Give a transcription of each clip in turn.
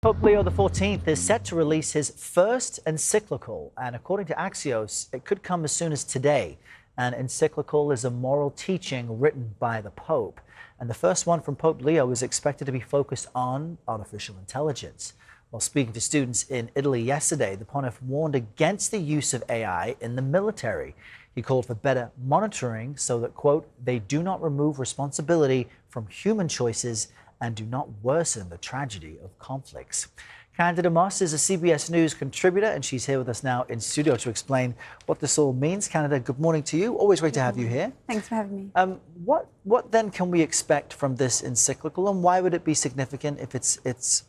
Pope Leo XIV is set to release his first encyclical, and according to Axios, it could come as soon as today. An encyclical is a moral teaching written by the Pope, and the first one from Pope Leo is expected to be focused on artificial intelligence. While speaking to students in Italy yesterday, the pontiff warned against the use of AI in the military. He called for better monitoring so that, quote, they do not remove responsibility from human choices and do not worsen the tragedy of conflicts. Candida Moss is a CBS News contributor, and she's here with us now in studio to explain what this all means. Candida, good morning to you. Always great to have you here. Thanks for having me. What then can we expect from this encyclical, and why would it be significant if it's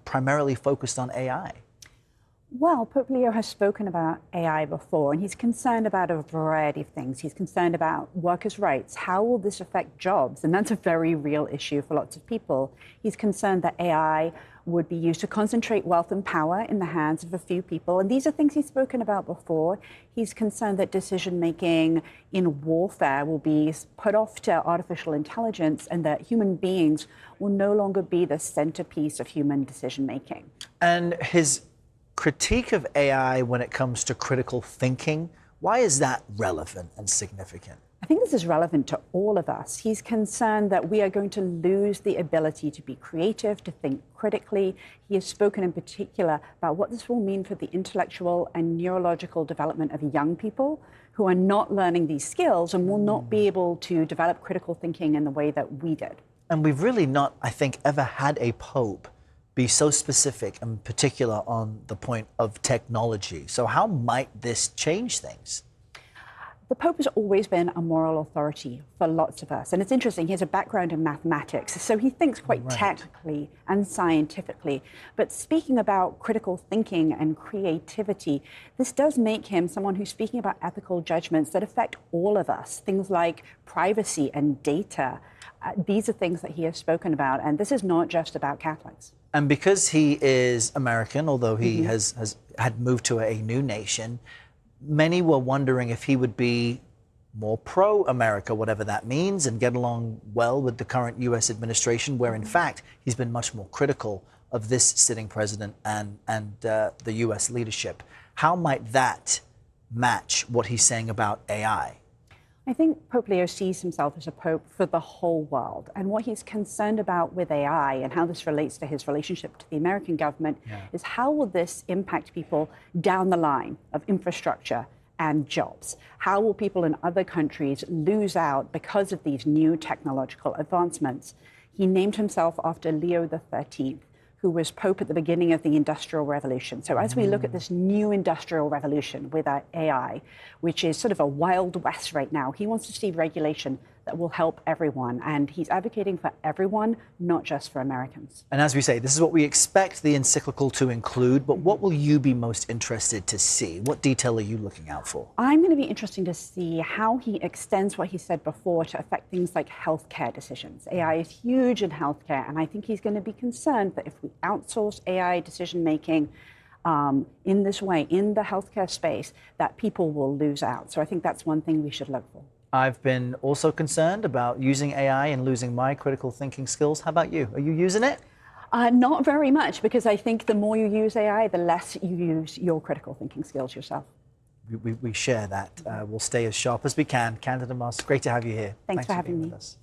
primarily focused on AI? Well, Pope Leo has spoken about AI before, and he's concerned about a variety of things. He's concerned about workers' rights. How will this affect jobs? And that's a very real issue for lots of people. He's concerned that AI would be used to concentrate wealth and power in the hands of a few people. And these are things he's spoken about before. He's concerned that decision-making in warfare will be put off to artificial intelligence and that human beings will no longer be the centerpiece of human decision-making. And his critique of AI when it comes to critical thinking, why is that relevant and significant? I think this is relevant to all of us. He's concerned that we are going to lose the ability to be creative, to think critically. He has spoken in particular about what this will mean for the intellectual and neurological development of young people who are not learning these skills and will not be able to develop critical thinking in the way that we did. And we've really not, I think, ever had a pope be so specific and particular on the point of technology. So how might this change things? The Pope has always been a moral authority for lots of us. And it's interesting, he has a background in mathematics, so he thinks quite technically and scientifically. But speaking about critical thinking and creativity, this does make him someone who's speaking about ethical judgments that affect all of us, things like privacy and data. These are things that he has spoken about, and this is not just about Catholics. And because he is American, although he had moved to a new nation, many were wondering if he would be more pro-America, whatever that means, and get along well with the current U.S. administration, where in fact he's been much more critical of this sitting president and the U.S. leadership. How might that match what he's saying about AI? I think Pope Leo sees himself as a pope for the whole world. And what he's concerned about with AI and how this relates to his relationship to the American government is how will this impact people down the line of infrastructure and jobs? How will people in other countries lose out because of these new technological advancements? He named himself after Leo XIII, who was Pope at the beginning of the Industrial Revolution. So as we look at this new industrial revolution with AI, which is sort of a wild west right now, he wants to see regulation that will help everyone. And he's advocating for everyone, not just for Americans. And as we say, this is what we expect the encyclical to include, but what will you be most interested to see? What detail are you looking out for? I'm going to be interested to see how he extends what he said before to affect things like healthcare decisions. AI is huge in healthcare, and I think he's going to be concerned that if we outsource AI decision-making in this way, in the healthcare space, that people will lose out. So I think that's one thing we should look for. I've been also concerned about using AI and losing my critical thinking skills. How about you? Are you using it? Not very much, because I think the more you use AI, the less you use your critical thinking skills yourself. We share that. We'll stay as sharp as we can. Candida Moss, great to have you here. Thanks for having me. With us.